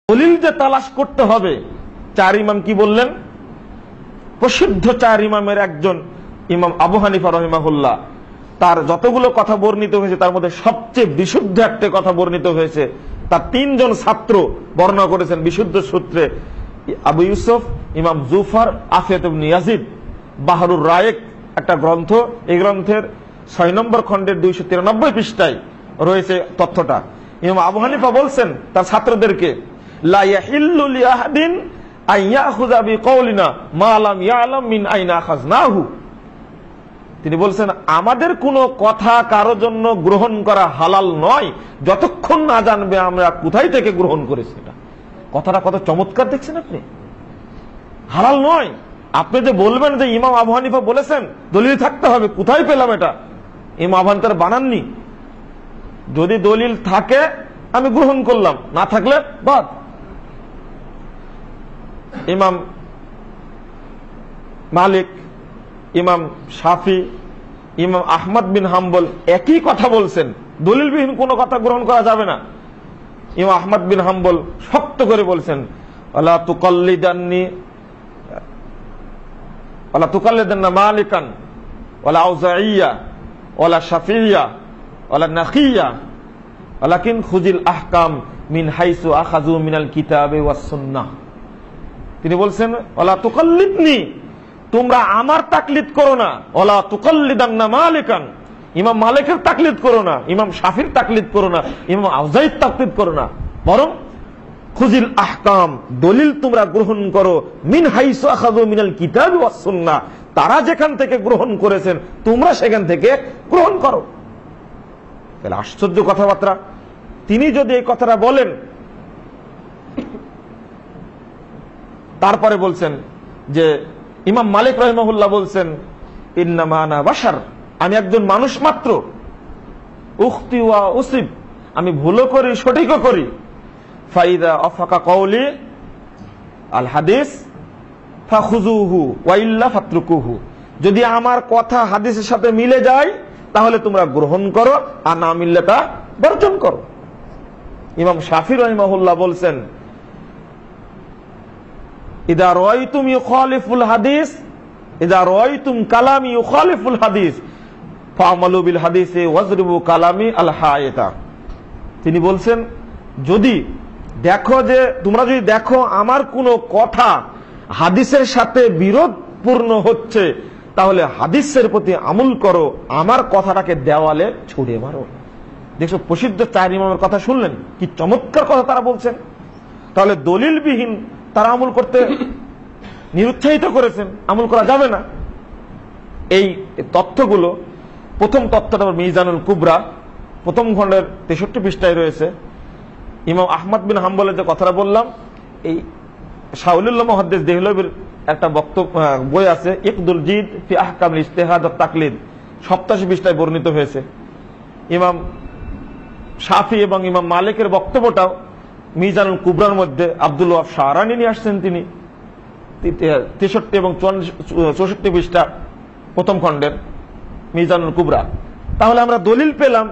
দলিল যে তালাশ করতে হবে, চার ইমাম কি বললেন? প্রসিদ্ধ চার ইমামের একজন ইমাম আবু হানিফা রহিমাহুল্লাহ, তার যতগুলো কথা বর্ণিত হয়েছে তার মধ্যে সবচেয়ে বিশুদ্ধ একটা কথা বর্ণিত হয়েছে। তার তিনজন ছাত্র বর্ণনা করেছেন বিশুদ্ধ সূত্রে, আবু ইউসুফ, ইমাম জুফার, আফিয়াত ইবনে ইয়াজিদ। বাহরুর রায়েক একটা গ্রন্থ, এই গ্রন্থের 6 নম্বর খণ্ডের 293 পৃষ্ঠায় রয়েছে তথ্যটা। ইমাম আবু হানিফা বলছেন তার ছাত্রদেরকে, লা ইয়াহিল্লু লিআহাদিন আন ইয়াখুযা বিকাউলিনা মা লাম ইয়ালাম মিন আইনা আখাযনাহু। তিনি বলছেন আমাদের কোনো কথা কারো জন্য গ্রহণ করা হালাল নয় যতক্ষণ না জানবে আমরা কোথায় থেকে গ্রহণ করেছি। এটা কথাটা কত চমৎকার দেখছেন আপনি। হালাল নয়, আপনি যে বলবেন যে ইমাম আবু হানিফা বলেছেন দলিল থাকতে হবে, কোথায় পেলাম এটা? ইমাম আবু হানিফা বানাননি। যদি দলিল থাকে আমি গ্রহণ করলাম, না থাকলে বাদ। ইমাম মালিক, ইমাম শাফি, ইমাম আহমদ বিন হাম্বল একই কথা বলছেন, দলিলবিহীন কোনো কথা গ্রহণ করা যাবে না। ইমাম আহমদ বিন হাম্বল শক্ত করে বলছেন, ওয়ালা তুকাল্লিদান্নি ওয়ালা তুকাল্লিদান্না মালিকান ওয়ালা আউজাইয়্যা ওয়ালা শাফিয়্যা ওয়ালা নাখিয়্যা ওয়ালাকিন খুজিল আহকাম মিন হাইসু আখাযু মিনাল কিতাবি ওয়াস সুন্নাহ। তিনি বলছেন ওয়ালা তুকাল্লিদনি, তোমরা আমার তাকলিদ করো না। ওয়ালা তুকাল্লিদান্না মালিকান, ইমাম মালিকের তাকলিদ করো না, ইমাম শাফির তাকলিদ করো না, ইমাম আউজাইর তাকলিদ করো না, বরং খুজিল আহকাম, দলিল তোমরা গ্রহণ করো মিন হাইসু আখাযু মিনাল কিতাবি ওয়াস সুন্নাহ, তারা যেখান থেকে গ্রহণ করেছেন তোমরা সেখান থেকে গ্রহণ করো। তাহলে আশ্চর্য কথাবার্তা। তিনি যদি এই কথাটা বলেন, তারপরে বলছেন যে ইমাম মালিক রাহিমাহুল্লাহ বলছেন, ইন্নামা আনা বাশার, আমি একজন মানুষ মাত্র, উখতি ওয়া উসিব, আমি ভুলও করি সঠিকও করি। ফাইদা আফাকা কওলি আল হাদিস ফাখুযুহু ওয়া ইল্লা ফাতরুকুহু, যদি আমার কথা হাদিসের সাথে মিলে যায় তাহলে তোমরা গ্রহণ করো, আর না মিললে তা বর্জন করো। ইমাম শাফি রাহিমাহুল্লাহ বলছেন, ইদা রাআইতুম ইউখালিফুল হাদিস, ইদা রাআইতুম কালামি ইউখালিফুল হাদিস ফা'মালু বিল হাদিসি ওয়াজরিবু কালামি আল হায়তা। তিনি বলছেন যদি দেখো, যে তোমরা যদি দেখো আমার কোনো কথা হাদিসের সাথে বিরোধপূর্ণ হচ্ছে, তাহলে হাদিসের প্রতি আমল করো, আমার কথাটাকে দেওয়ালে ছুড়ে মারো। দেখো প্রসিদ্ধ চার ইমামের কথা শুনলেন, কি চমৎকার কথা তারা বলছেন। তাহলে দলিলবিহীন তারা আমল করতে নিরুৎসাহিত করেছেন, আমল করা যাবে না। এই তথ্যগুলো, প্রথম তথ্যটা মিজানুল কুবরা প্রথম খণ্ডের 63 পৃষ্ঠায় রয়েছে। ইমাম আহমদ বিন হাম্বলের যে কথাটা বললাম, এই শাউলুল্লাহ মুহাদ্দিস দেহলভির একটা বক্তব্য বই আছে, ইকদুল জিদ ফি আহকামিল ইজতিহাদ ওয়াত তাকলিদ, 87 পৃষ্ঠায় বর্ণিত হয়েছে। ইমাম শাফি এবং ইমাম মালিকের বক্তব্যটাও মিজানুল কুবরার মধ্যে আব্দুল ওয়াহাব শাহরানি নিয়ে আসছেন তিনি, 63 এবং 64 পৃষ্ঠা প্রথম খণ্ডের মিজানুল কুবরা। তাহলে আমরা দলিল পেলাম।